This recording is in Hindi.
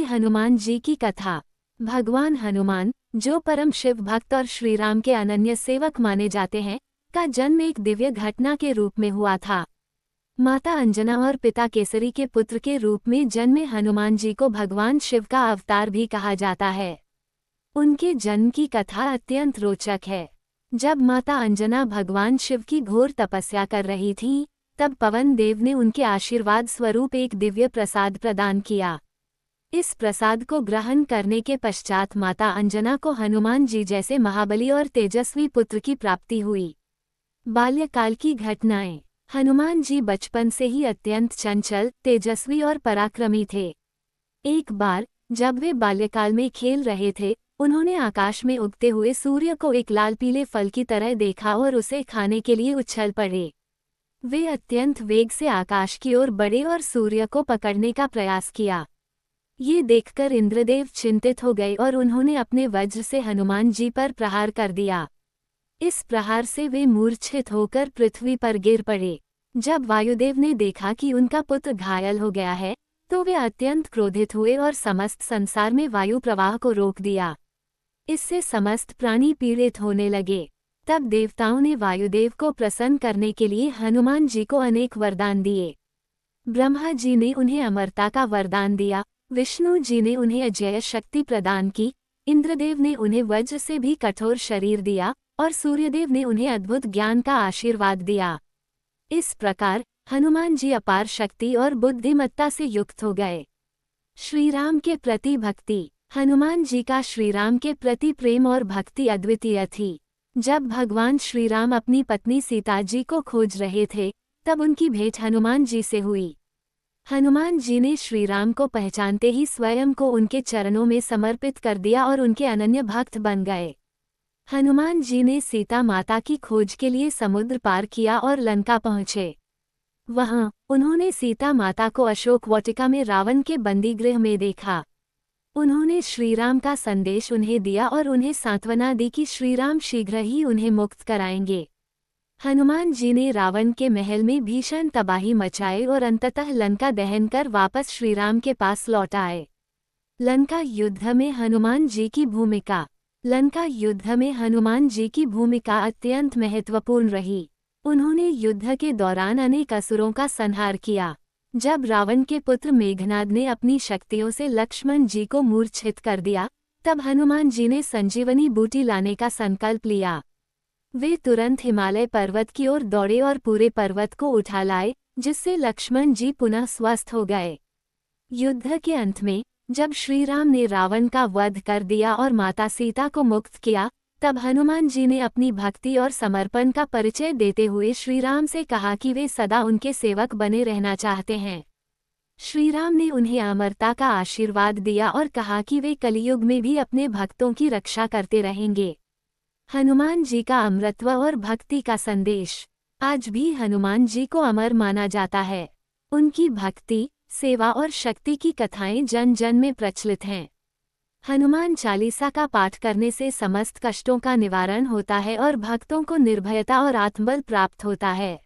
हनुमान जी की कथा। भगवान हनुमान, जो परम शिव भक्त और श्रीराम के अनन्य सेवक माने जाते हैं, का जन्म एक दिव्य घटना के रूप में हुआ था। माता अंजना और पिता केसरी के पुत्र के रूप में जन्मे हनुमान जी को भगवान शिव का अवतार भी कहा जाता है। उनके जन्म की कथा अत्यंत रोचक है। जब माता अंजना भगवान शिव की घोर तपस्या कर रही थीं, तब पवन देव ने उनके आशीर्वाद स्वरूप एक दिव्य प्रसाद प्रदान किया। इस प्रसाद को ग्रहण करने के पश्चात माता अंजना को हनुमान जी जैसे महाबली और तेजस्वी पुत्र की प्राप्ति हुई। बाल्यकाल की घटनाएं। हनुमान जी बचपन से ही अत्यंत चंचल, तेजस्वी और पराक्रमी थे। एक बार जब वे बाल्यकाल में खेल रहे थे, उन्होंने आकाश में उगते हुए सूर्य को एक लाल पीले फल की तरह देखा और उसे खाने के लिए उछल पड़े। वे अत्यंत वेग से आकाश की ओर बढ़े और सूर्य को पकड़ने का प्रयास किया। ये देखकर इंद्रदेव चिंतित हो गए और उन्होंने अपने वज्र से हनुमान जी पर प्रहार कर दिया। इस प्रहार से वे मूर्छित होकर पृथ्वी पर गिर पड़े। जब वायुदेव ने देखा कि उनका पुत्र घायल हो गया है, तो वे अत्यंत क्रोधित हुए और समस्त संसार में वायु प्रवाह को रोक दिया। इससे समस्त प्राणी पीड़ित होने लगे। तब देवताओं ने वायुदेव को प्रसन्न करने के लिए हनुमान जी को अनेक वरदान दिए। ब्रह्मा जी ने उन्हें अमरता का वरदान दिया, विष्णु जी ने उन्हें अजेय शक्ति प्रदान की, इंद्रदेव ने उन्हें वज्र से भी कठोर शरीर दिया और सूर्यदेव ने उन्हें अद्भुत ज्ञान का आशीर्वाद दिया। इस प्रकार हनुमान जी अपार शक्ति और बुद्धिमत्ता से युक्त हो गए। श्रीराम के प्रति भक्ति। हनुमान जी का श्रीराम के प्रति प्रेम और भक्ति अद्वितीय थी। जब भगवान श्रीराम अपनी पत्नी सीता जी को खोज रहे थे, तब उनकी भेंट हनुमान जी से हुई। हनुमान जी ने श्रीराम को पहचानते ही स्वयं को उनके चरणों में समर्पित कर दिया और उनके अनन्य भक्त बन गए। हनुमान जी ने सीता माता की खोज के लिए समुद्र पार किया और लंका पहुँचे। वहाँ उन्होंने सीता माता को अशोक वाटिका में रावण के बंदीगृह में देखा। उन्होंने श्रीराम का संदेश उन्हें दिया और उन्हें सांत्वना दी कि श्रीराम शीघ्र ही उन्हें मुक्त कराएंगे। हनुमान जी ने रावण के महल में भीषण तबाही मचाई और अंततः लंका दहन कर वापस श्रीराम के पास लौट आए। लंका युद्ध में हनुमान जी की भूमिका। लंका युद्ध में हनुमान जी की भूमिका अत्यंत महत्वपूर्ण रही। उन्होंने युद्ध के दौरान अनेक असुरों का संहार किया। जब रावण के पुत्र मेघनाद ने अपनी शक्तियों से लक्ष्मण जी को मूर्छित कर दिया, तब हनुमान जी ने संजीवनी बूटी लाने का संकल्प लिया। वे तुरंत हिमालय पर्वत की ओर दौड़े और पूरे पर्वत को उठा लाए, जिससे लक्ष्मण जी पुनः स्वस्थ हो गए। युद्ध के अंत में जब श्रीराम ने रावण का वध कर दिया और माता सीता को मुक्त किया, तब हनुमान जी ने अपनी भक्ति और समर्पण का परिचय देते हुए श्रीराम से कहा कि वे सदा उनके सेवक बने रहना चाहते हैं। श्रीराम ने उन्हें अमरता का आशीर्वाद दिया और कहा कि वे कलियुग में भी अपने भक्तों की रक्षा करते रहेंगे। हनुमान जी का अमरत्व और भक्ति का संदेश। आज भी हनुमान जी को अमर माना जाता है। उनकी भक्ति, सेवा और शक्ति की कथाएं जन जन में प्रचलित हैं। हनुमान चालीसा का पाठ करने से समस्त कष्टों का निवारण होता है और भक्तों को निर्भयता और आत्मबल प्राप्त होता है।